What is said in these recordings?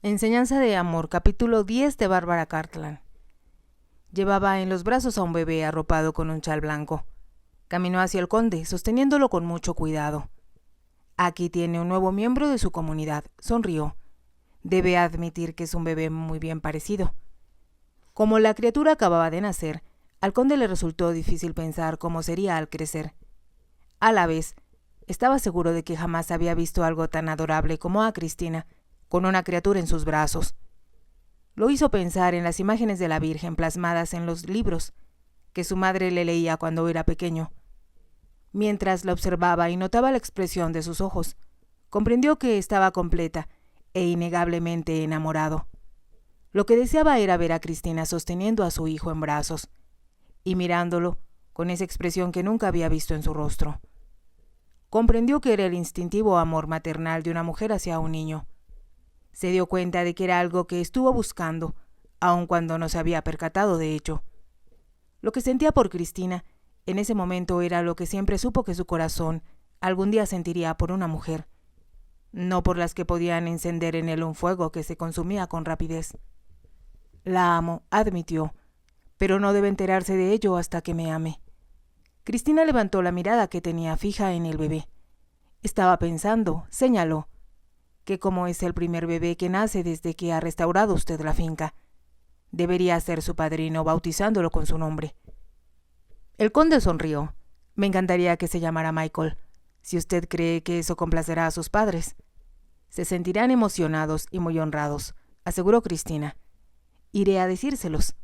Enseñanza de amor, capítulo 10 de Bárbara Cartland. Llevaba en los brazos a un bebé arropado con un chal blanco. Caminó hacia el conde, sosteniéndolo con mucho cuidado. Aquí tiene un nuevo miembro de su comunidad, sonrió. Debe admitir que es un bebé muy bien parecido. Como la criatura acababa de nacer, al conde le resultó difícil pensar cómo sería al crecer. A la vez, estaba seguro de que jamás había visto algo tan adorable como a Cristina, con una criatura en sus brazos. Lo hizo pensar en las imágenes de la Virgen plasmadas en los libros que su madre le leía cuando era pequeño. Mientras la observaba y notaba la expresión de sus ojos, comprendió que estaba completa e innegablemente enamorado. Lo que deseaba era ver a Cristina sosteniendo a su hijo en brazos y mirándolo con esa expresión que nunca había visto en su rostro. Comprendió que era el instintivo amor maternal de una mujer hacia un niño. Se dio cuenta de que era algo que estuvo buscando, aun cuando no se había percatado de ello. Lo que sentía por Cristina en ese momento era lo que siempre supo que su corazón algún día sentiría por una mujer, no por las que podían encender en él un fuego que se consumía con rapidez. La amo, admitió, pero no debe enterarse de ello hasta que me ame. Cristina levantó la mirada que tenía fija en el bebé. Estaba pensando, señaló, que como es el primer bebé que nace desde que ha restaurado usted la finca, debería ser su padrino bautizándolo con su nombre. El conde sonrió. Me encantaría que se llamara Michael, si usted cree que eso complacerá a sus padres. Se sentirán emocionados y muy honrados, aseguró Cristina. Iré a decírselos.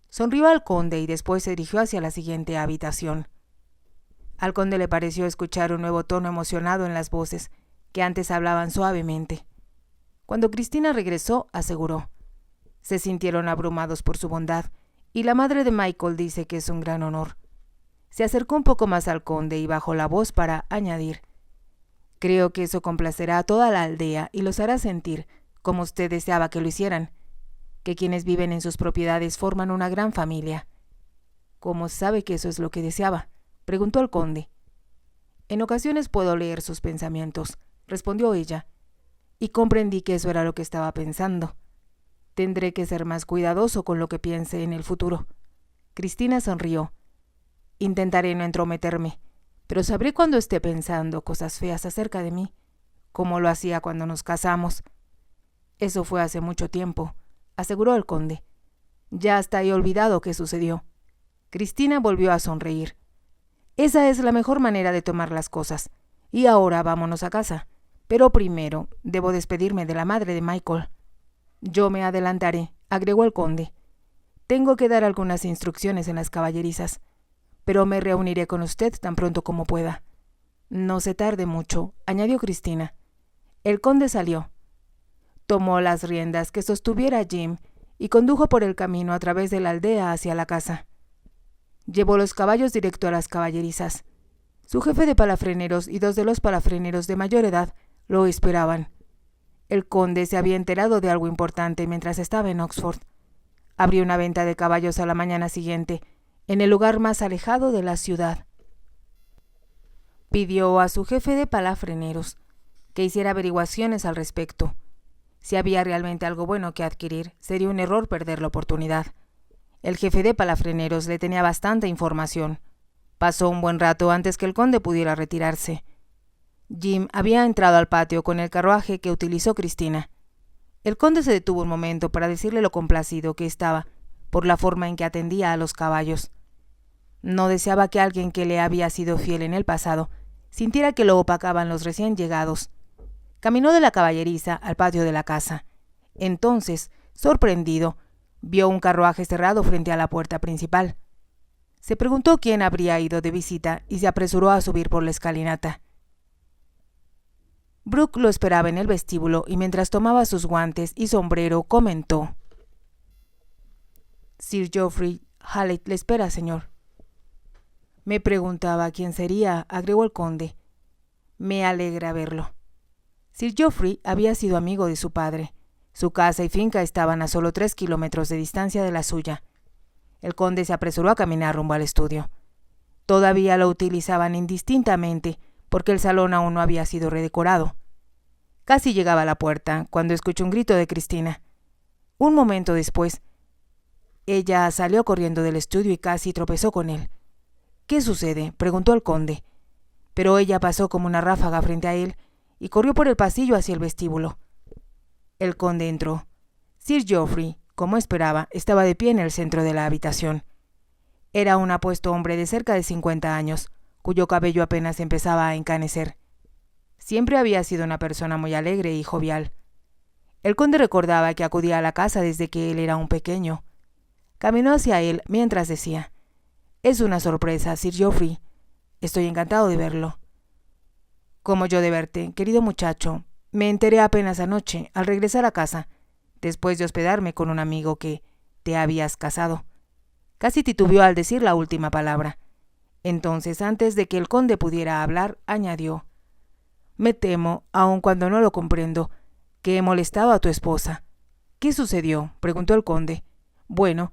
Sonrió al conde y después se dirigió hacia la siguiente habitación. Al conde le pareció escuchar un nuevo tono emocionado en las voces, que antes hablaban suavemente. Cuando Cristina regresó, aseguró: se sintieron abrumados por su bondad, y la madre de Michael dice que es un gran honor. Se acercó un poco más al conde y bajó la voz para añadir: creo que eso complacerá a toda la aldea y los hará sentir, como usted deseaba que lo hicieran, que quienes viven en sus propiedades forman una gran familia. ¿Cómo sabe que eso es lo que deseaba?, preguntó el conde. En ocasiones puedo leer sus pensamientos, respondió ella, y comprendí que eso era lo que estaba pensando. Tendré que ser más cuidadoso con lo que piense en el futuro. Cristina sonrió. Intentaré no entrometerme, pero sabré cuando esté pensando cosas feas acerca de mí, como lo hacía cuando nos casamos. Eso fue hace mucho tiempo, aseguró el conde. Ya hasta he olvidado qué sucedió. Cristina volvió a sonreír. Esa es la mejor manera de tomar las cosas. Y ahora vámonos a casa. Pero primero debo despedirme de la madre de Michael. Yo me adelantaré, agregó el conde. Tengo que dar algunas instrucciones en las caballerizas, pero me reuniré con usted tan pronto como pueda. No se tarde mucho, añadió Cristina. El conde salió. Tomó las riendas que sostuviera Jim y condujo por el camino a través de la aldea hacia la casa. Llevó los caballos directo a las caballerizas. Su jefe de palafreneros y dos de los palafreneros de mayor edad lo esperaban. El conde se había enterado de algo importante mientras estaba en Oxford. Abrió una venta de caballos a la mañana siguiente, en el lugar más alejado de la ciudad. Pidió a su jefe de palafreneros que hiciera averiguaciones al respecto. Si había realmente algo bueno que adquirir, sería un error perder la oportunidad. El jefe de palafreneros le tenía bastante información. Pasó un buen rato antes que el conde pudiera retirarse. Jim había entrado al patio con el carruaje que utilizó Cristina. El conde se detuvo un momento para decirle lo complacido que estaba por la forma en que atendía a los caballos. No deseaba que alguien que le había sido fiel en el pasado sintiera que lo opacaban los recién llegados. Caminó de la caballeriza al patio de la casa. Entonces, sorprendido, vio un carruaje cerrado frente a la puerta principal. Se preguntó quién habría ido de visita y se apresuró a subir por la escalinata. Brooke lo esperaba en el vestíbulo y mientras tomaba sus guantes y sombrero comentó: Sir Geoffrey Hallett le espera, señor. Me preguntaba quién sería, agregó el conde. Me alegra verlo. Sir Geoffrey había sido amigo de su padre. Su casa y finca estaban a solo 3 kilómetros de distancia de la suya. El conde se apresuró a caminar rumbo al estudio. Todavía lo utilizaban indistintamente, porque el salón aún no había sido redecorado. Casi llegaba a la puerta cuando escuchó un grito de Cristina. Un momento después, ella salió corriendo del estudio y casi tropezó con él. «¿Qué sucede?», preguntó el conde. Pero ella pasó como una ráfaga frente a él y corrió por el pasillo hacia el vestíbulo. El conde entró. Sir Geoffrey, como esperaba, estaba de pie en el centro de la habitación. Era un apuesto hombre de cerca de 50 años, cuyo cabello apenas empezaba a encanecer. Siempre había sido una persona muy alegre y jovial. El conde recordaba que acudía a la casa desde que él era un pequeño. Caminó hacia él mientras decía: «Es una sorpresa, Sir Geoffrey. Estoy encantado de verlo». «Como yo de verte, querido muchacho. Me enteré apenas anoche, al regresar a casa, después de hospedarme con un amigo, que te habías casado». Casi titubeó al decir la última palabra. Entonces, antes de que el conde pudiera hablar, añadió: «Me temo, aun cuando no lo comprendo, que he molestado a tu esposa». «¿Qué sucedió?», preguntó el conde. «Bueno,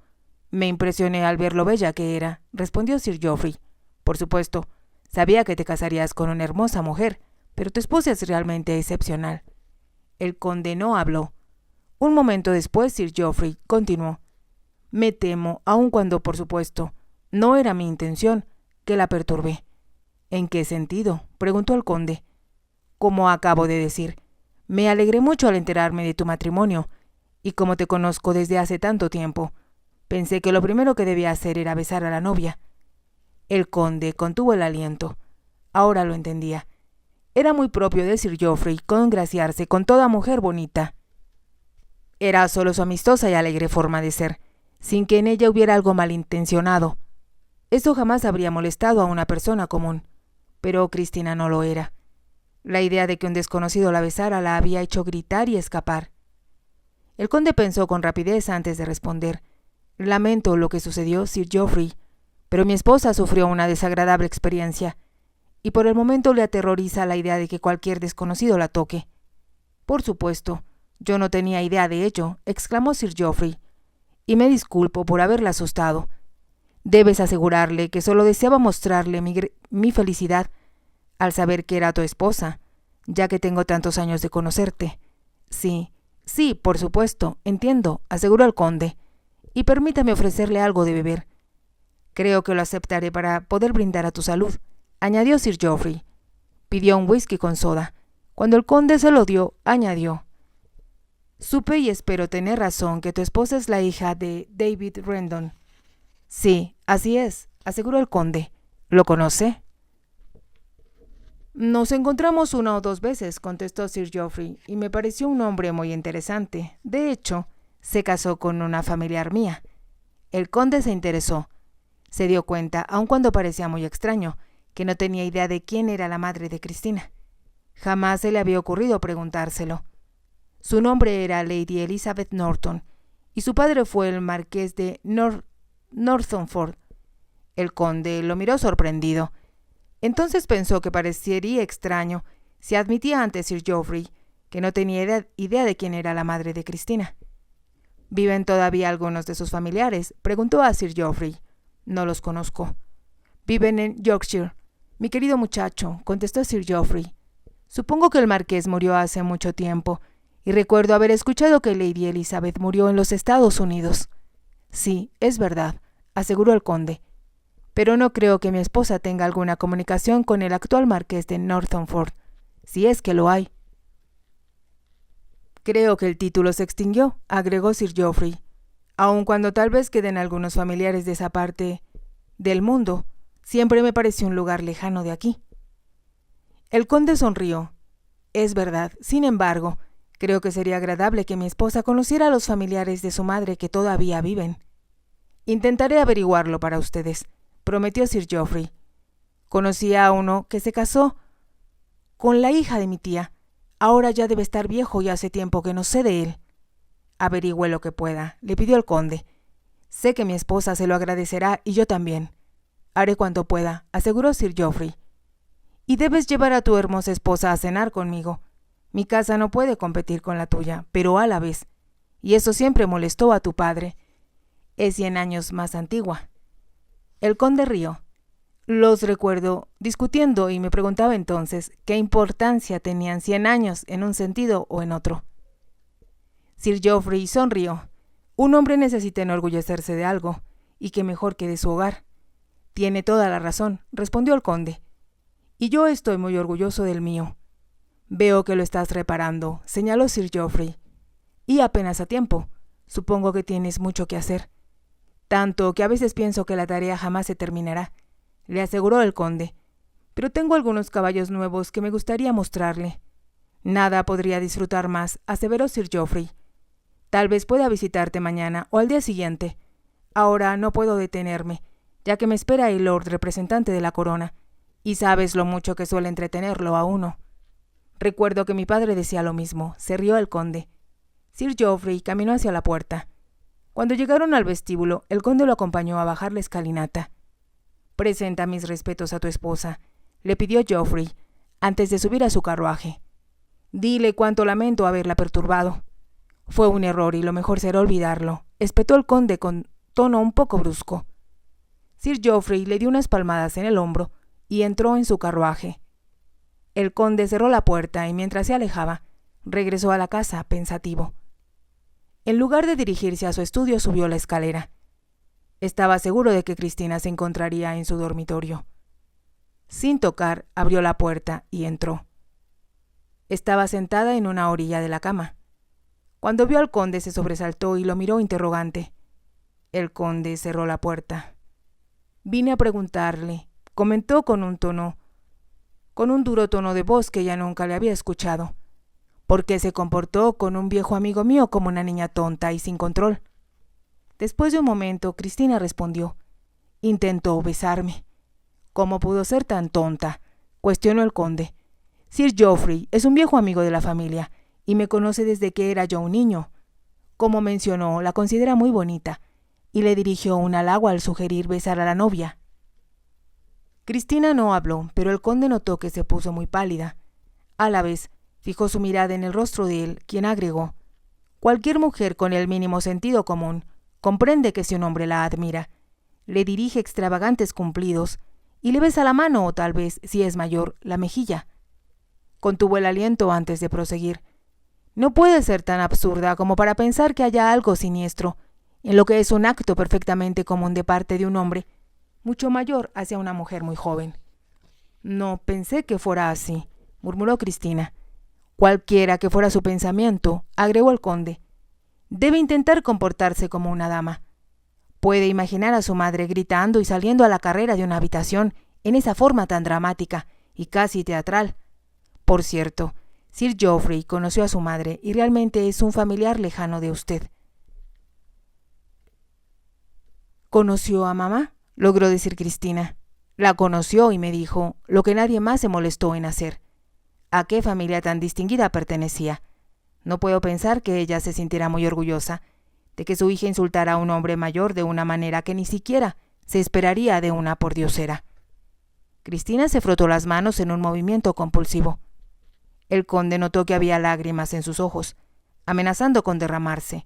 me impresioné al ver lo bella que era», respondió Sir Geoffrey. «Por supuesto, sabía que te casarías con una hermosa mujer, pero tu esposa es realmente excepcional». El conde no habló. Un momento después, Sir Geoffrey continuó: «Me temo, aun cuando, por supuesto, no era mi intención, que la perturbé». «¿En qué sentido?», preguntó el conde. «Como acabo de decir, me alegré mucho al enterarme de tu matrimonio, y como te conozco desde hace tanto tiempo, pensé que lo primero que debía hacer era besar a la novia». El conde contuvo el aliento. Ahora lo entendía. Era muy propio de Sir Geoffrey congraciarse con toda mujer bonita. Era solo su amistosa y alegre forma de ser, sin que en ella hubiera algo malintencionado. Esto jamás habría molestado a una persona común, pero Cristina no lo era. La idea de que un desconocido la besara la había hecho gritar y escapar. El conde pensó con rapidez antes de responder: «Lamento lo que sucedió, Sir Geoffrey, pero mi esposa sufrió una desagradable experiencia, y por el momento le aterroriza la idea de que cualquier desconocido la toque». «Por supuesto, yo no tenía idea de ello», exclamó Sir Geoffrey, «y me disculpo por haberla asustado. Debes asegurarle que solo deseaba mostrarle mi felicidad al saber que era tu esposa, ya que tengo tantos años de conocerte». Sí, por supuesto, entiendo», aseguró el conde, «y permítame ofrecerle algo de beber». «Creo que lo aceptaré para poder brindar a tu salud», añadió Sir Geoffrey. Pidió un whisky con soda. Cuando el conde se lo dio, añadió: «Supe y espero tener razón que tu esposa es la hija de David Rendon». «Sí, así es», aseguró el conde. «¿Lo conoce?». «Nos encontramos una o dos veces», contestó Sir Geoffrey, «y me pareció un hombre muy interesante. De hecho, se casó con una familiar mía». El conde se interesó. Se dio cuenta, aun cuando parecía muy extraño, que no tenía idea de quién era la madre de Cristina. Jamás se le había ocurrido preguntárselo. Su nombre era Lady Elizabeth Norton, y su padre fue el marqués de Northampton. El conde lo miró sorprendido. Entonces pensó que parecería extraño si admitía ante Sir Geoffrey que no tenía idea de quién era la madre de Cristina. «¿Viven todavía algunos de sus familiares?», preguntó a Sir Geoffrey. «No los conozco». «Viven en Yorkshire, mi querido muchacho», contestó Sir Geoffrey. «Supongo que el marqués murió hace mucho tiempo, y recuerdo haber escuchado que Lady Elizabeth murió en los Estados Unidos». «Sí, es verdad», aseguró el conde. «Pero no creo que mi esposa tenga alguna comunicación con el actual marqués de Northampton, si es que lo hay». «Creo que el título se extinguió», agregó Sir Geoffrey, «aun cuando tal vez queden algunos familiares de esa parte del mundo. Siempre me pareció un lugar lejano de aquí». El conde sonrió. «Es verdad. Sin embargo, creo que sería agradable que mi esposa conociera a los familiares de su madre que todavía viven». «Intentaré averiguarlo para ustedes», prometió Sir Geoffrey. «Conocía a uno que se casó con la hija de mi tía. Ahora ya debe estar viejo y hace tiempo que no sé de él». «Averigüe lo que pueda», le pidió el conde. «Sé que mi esposa se lo agradecerá y yo también». «Haré cuanto pueda», aseguró Sir Geoffrey. «Y debes llevar a tu hermosa esposa a cenar conmigo. Mi casa no puede competir con la tuya, pero a la vez, y eso siempre molestó a tu padre, es 100 años más antigua». El conde rió. Los recuerdo discutiendo y me preguntaba entonces qué importancia tenían 100 años en un sentido o en otro. Sir Geoffrey sonrió. Un hombre necesita enorgullecerse de algo, y qué mejor que de su hogar. Tiene toda la razón, respondió el conde. Y yo estoy muy orgulloso del mío. Veo que lo estás reparando, señaló Sir Geoffrey. Y apenas a tiempo. Supongo que tienes mucho que hacer. Tanto que a veces pienso que la tarea jamás se terminará, le aseguró el conde. Pero tengo algunos caballos nuevos que me gustaría mostrarle. Nada podría disfrutar más, aseveró Sir Geoffrey. Tal vez pueda visitarte mañana o al día siguiente. Ahora no puedo detenerme, ya que me espera el Lord representante de la corona, y sabes lo mucho que suele entretenerlo a uno. Recuerdo que mi padre decía lo mismo, se rió el conde. Sir Geoffrey caminó hacia la puerta. Cuando llegaron al vestíbulo, el conde lo acompañó a bajar la escalinata. «Presenta mis respetos a tu esposa», le pidió Geoffrey, antes de subir a su carruaje. «Dile cuánto lamento haberla perturbado». «Fue un error y lo mejor será olvidarlo», espetó el conde con tono un poco brusco. Sir Geoffrey le dio unas palmadas en el hombro y entró en su carruaje. El conde cerró la puerta y mientras se alejaba, regresó a la casa pensativo. En lugar de dirigirse a su estudio, subió la escalera. Estaba seguro de que Cristina se encontraría en su dormitorio. Sin tocar, abrió la puerta y entró. Estaba sentada en una orilla de la cama. Cuando vio al conde se sobresaltó y lo miró interrogante. El conde cerró la puerta. «Vine a preguntarle», comentó con un duro tono de voz que ella nunca le había escuchado. «¿Por qué se comportó con un viejo amigo mío como una niña tonta y sin control?» Después de un momento, Cristina respondió. «Intentó besarme». «¿Cómo pudo ser tan tonta?», cuestionó el conde. «Sir Geoffrey es un viejo amigo de la familia y me conoce desde que era yo un niño. Como mencionó, la considera muy bonita y le dirigió un halago al sugerir besar a la novia». Cristina no habló, pero el conde notó que se puso muy pálida. A la vez, fijó su mirada en el rostro de él, quien agregó: «Cualquier mujer con el mínimo sentido común comprende que si un hombre la admira, le dirige extravagantes cumplidos y le besa la mano o tal vez, si es mayor, la mejilla». Contuvo el aliento antes de proseguir. «No puede ser tan absurda como para pensar que haya algo siniestro en lo que es un acto perfectamente común de parte de un hombre mucho mayor hacia una mujer muy joven». «No pensé que fuera así», murmuró Cristina. «Cualquiera que fuera su pensamiento», agregó el conde, «debe intentar comportarse como una dama. Puede imaginar a su madre gritando y saliendo a la carrera de una habitación en esa forma tan dramática y casi teatral. Por cierto, Sir Geoffrey conoció a su madre y realmente es un familiar lejano de usted». «¿Conoció a mamá?», logró decir Cristina. «La conoció y me dijo lo que nadie más se molestó en hacer. ¿A qué familia tan distinguida pertenecía? No puedo pensar que ella se sintiera muy orgullosa de que su hija insultara a un hombre mayor de una manera que ni siquiera se esperaría de una pordiosera». Cristina se frotó las manos en un movimiento compulsivo. El conde notó que había lágrimas en sus ojos, amenazando con derramarse.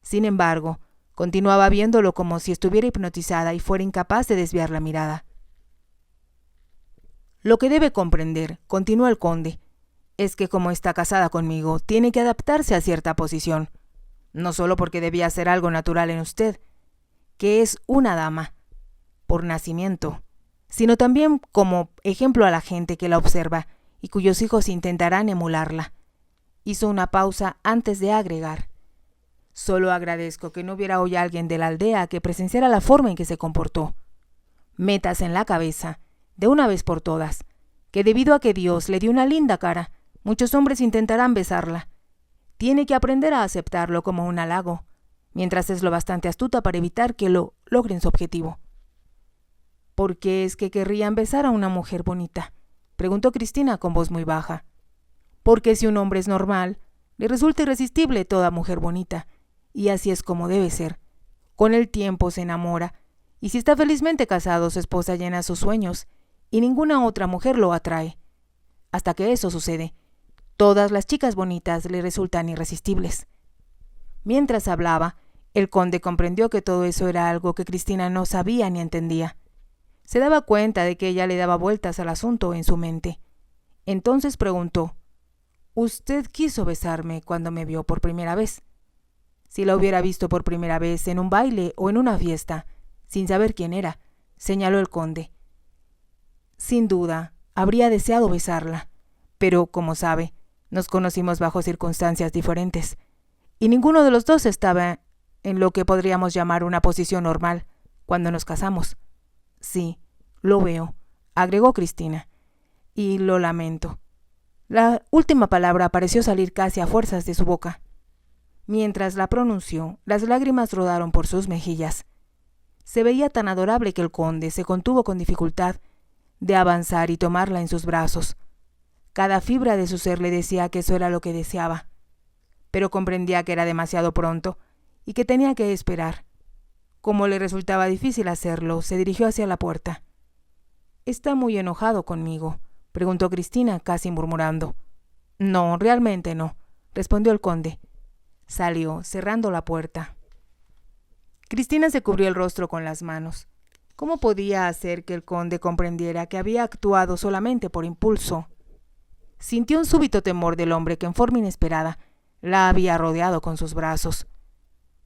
Sin embargo, continuaba viéndolo como si estuviera hipnotizada y fuera incapaz de desviar la mirada. «Lo que debe comprender», continuó el conde, «es que como está casada conmigo, tiene que adaptarse a cierta posición, no solo porque debía ser algo natural en usted, que es una dama, por nacimiento, sino también como ejemplo a la gente que la observa y cuyos hijos intentarán emularla». Hizo una pausa antes de agregar: «Solo agradezco que no hubiera hoy alguien de la aldea que presenciara la forma en que se comportó. Métase en la cabeza, de una vez por todas, que debido a que Dios le dio una linda cara, muchos hombres intentarán besarla. Tiene que aprender a aceptarlo como un halago, mientras es lo bastante astuta para evitar que lo logren su objetivo». «¿Por qué es que querrían besar a una mujer bonita?», preguntó Cristina con voz muy baja. «Porque si un hombre es normal, le resulta irresistible toda mujer bonita, y así es como debe ser. Con el tiempo se enamora, y si está felizmente casado, su esposa llena sus sueños, y ninguna otra mujer lo atrae. Hasta que eso sucede, todas las chicas bonitas le resultan irresistibles». Mientras hablaba, el conde comprendió que todo eso era algo que Cristina no sabía ni entendía. Se daba cuenta de que ella le daba vueltas al asunto en su mente. Entonces preguntó: «¿Usted quiso besarme cuando me vio por primera vez?» Si la hubiera visto por primera vez en un baile o en una fiesta, sin saber quién era, señaló el conde. Sin duda, habría deseado besarla, pero, como sabe, nos conocimos bajo circunstancias diferentes, y ninguno de los dos estaba en lo que podríamos llamar una posición normal cuando nos casamos. Sí, lo veo, agregó Cristina, y lo lamento. La última palabra pareció salir casi a fuerzas de su boca. Mientras la pronunció, las lágrimas rodaron por sus mejillas. Se veía tan adorable que el conde se contuvo con dificultad de avanzar y tomarla en sus brazos. Cada fibra de su ser le decía que eso era lo que deseaba, pero comprendía que era demasiado pronto y que tenía que esperar. Como le resultaba difícil hacerlo, se dirigió hacia la puerta. «¿Está muy enojado conmigo?», preguntó Cristina, casi murmurando. «No, realmente no», respondió el conde. Salió, cerrando la puerta. Cristina se cubrió el rostro con las manos. ¿Cómo podía hacer que el conde comprendiera que había actuado solamente por impulso? Sintió un súbito temor del hombre que en forma inesperada la había rodeado con sus brazos.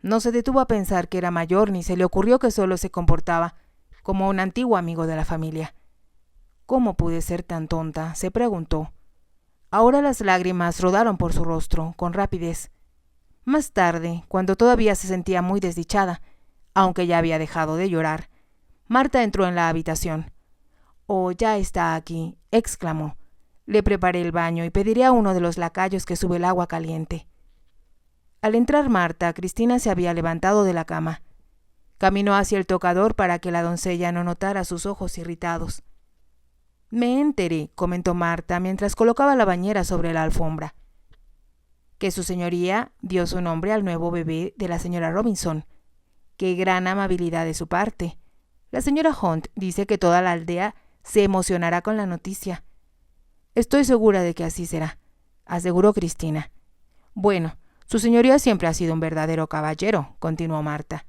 No se detuvo a pensar que era mayor, ni se le ocurrió que solo se comportaba como un antiguo amigo de la familia. «¿Cómo pude ser tan tonta?», se preguntó. Ahora las lágrimas rodaron por su rostro con rapidez. Más tarde, cuando todavía se sentía muy desdichada, aunque ya había dejado de llorar, Marta entró en la habitación. «Oh, ya está aquí», exclamó. «Le preparé el baño y pediré a uno de los lacayos que sube el agua caliente». Al entrar Marta, Cristina se había levantado de la cama. Caminó hacia el tocador para que la doncella no notara sus ojos irritados. «Me enteré», comentó Marta mientras colocaba la bañera sobre la alfombra, «que su señoría dio su nombre al nuevo bebé de la señora Robinson. ¡Qué gran amabilidad de su parte! La señora Hunt dice que toda la aldea se emocionará con la noticia». «Estoy segura de que así será», aseguró Cristina. «Bueno, su señoría siempre ha sido un verdadero caballero», continuó Marta.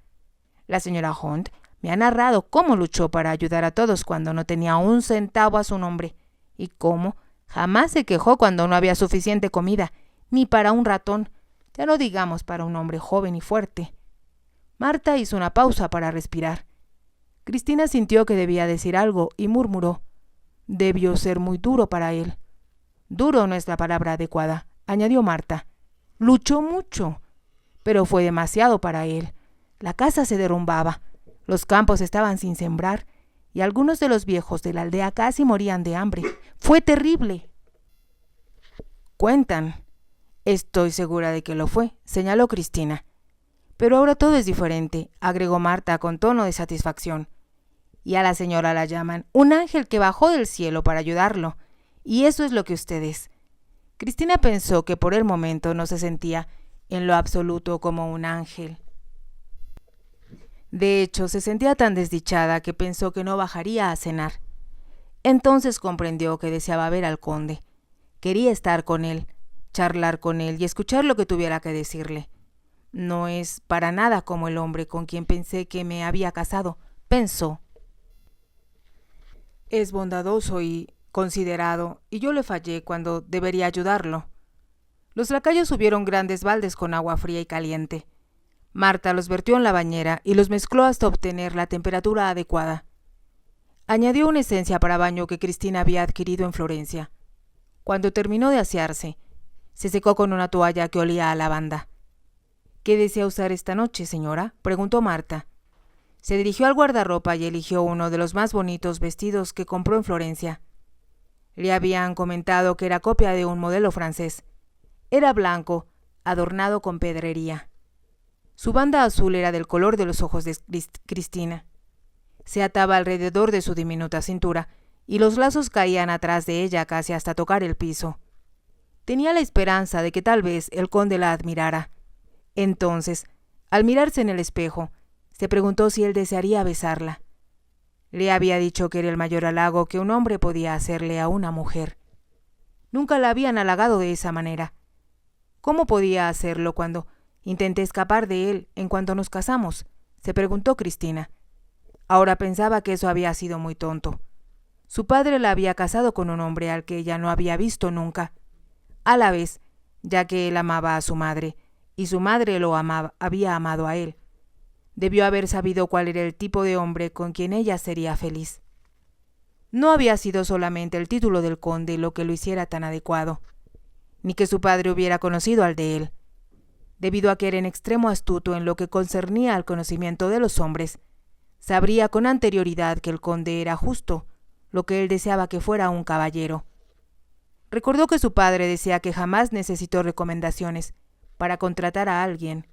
«La señora Hunt me ha narrado cómo luchó para ayudar a todos cuando no tenía un centavo a su nombre, y cómo jamás se quejó cuando no había suficiente comida, ni para un ratón, ya no digamos para un hombre joven y fuerte». Marta hizo una pausa para respirar. Cristina sintió que debía decir algo y murmuró: «Debió ser muy duro para él». «Duro no es la palabra adecuada», añadió Marta. «Luchó mucho, pero fue demasiado para él. La casa se derrumbaba, los campos estaban sin sembrar, y algunos de los viejos de la aldea casi morían de hambre. Fue terrible». «Cuentan». «Estoy segura de que lo fue», señaló Cristina. «Pero ahora todo es diferente», agregó Marta con tono de satisfacción. «Y a la señora la llaman un ángel que bajó del cielo para ayudarlo, y eso es lo que usted es». Cristina pensó que por el momento no se sentía en lo absoluto como un ángel. De hecho, se sentía tan desdichada que pensó que no bajaría a cenar. Entonces comprendió que deseaba ver al conde. Quería estar con él, charlar con él y escuchar lo que tuviera que decirle. «No es para nada como el hombre con quien pensé que me había casado», pensó. «Es bondadoso y considerado, y yo le fallé cuando debería ayudarlo». Los lacayos subieron grandes baldes con agua fría y caliente. Marta los vertió en la bañera y los mezcló hasta obtener la temperatura adecuada. Añadió una esencia para baño que Cristina había adquirido en Florencia. Cuando terminó de asearse, se secó con una toalla que olía a lavanda. «¿Qué desea usar esta noche, señora?», preguntó Marta. Se dirigió al guardarropa y eligió uno de los más bonitos vestidos que compró en Florencia. Le habían comentado que era copia de un modelo francés. Era blanco, adornado con pedrería. Su banda azul era del color de los ojos de Cristina. Se ataba alrededor de su diminuta cintura y los lazos caían atrás de ella casi hasta tocar el piso. Tenía la esperanza de que tal vez el conde la admirara. Entonces, al mirarse en el espejo, se preguntó si él desearía besarla. Le había dicho que era el mayor halago que un hombre podía hacerle a una mujer. Nunca la habían halagado de esa manera. ¿Cómo podía hacerlo cuando intenté escapar de él en cuanto nos casamos?, se preguntó Cristina. Ahora pensaba que eso había sido muy tonto. Su padre la había casado con un hombre al que ella no había visto nunca. A la vez, ya que él amaba a su madre, y su madre había amado a él. Debió haber sabido cuál era el tipo de hombre con quien ella sería feliz. No había sido solamente el título del conde lo que lo hiciera tan adecuado, ni que su padre hubiera conocido al de él. Debido a que era en extremo astuto en lo que concernía al conocimiento de los hombres, sabría con anterioridad que el conde era justo, lo que él deseaba que fuera un caballero. Recordó que su padre decía que jamás necesitó recomendaciones para contratar a alguien.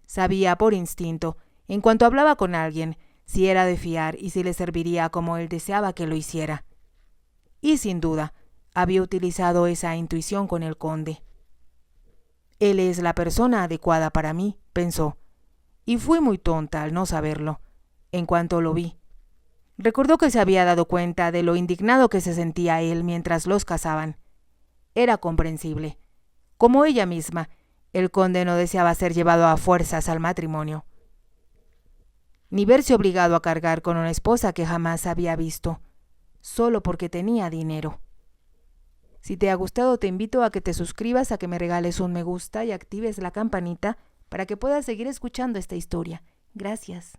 Sabía por instinto, en cuanto hablaba con alguien, si era de fiar y si le serviría como él deseaba que lo hiciera. Y sin duda, había utilizado esa intuición con el conde. Él es la persona adecuada para mí, pensó, y fui muy tonta al no saberlo, en cuanto lo vi. Recordó que se había dado cuenta de lo indignado que se sentía él mientras los casaban. Era comprensible. Como ella misma, el conde no deseaba ser llevado a fuerzas al matrimonio, ni verse obligado a cargar con una esposa que jamás había visto, solo porque tenía dinero. Si te ha gustado, te invito a que te suscribas, a que me regales un me gusta y actives la campanita para que puedas seguir escuchando esta historia. Gracias.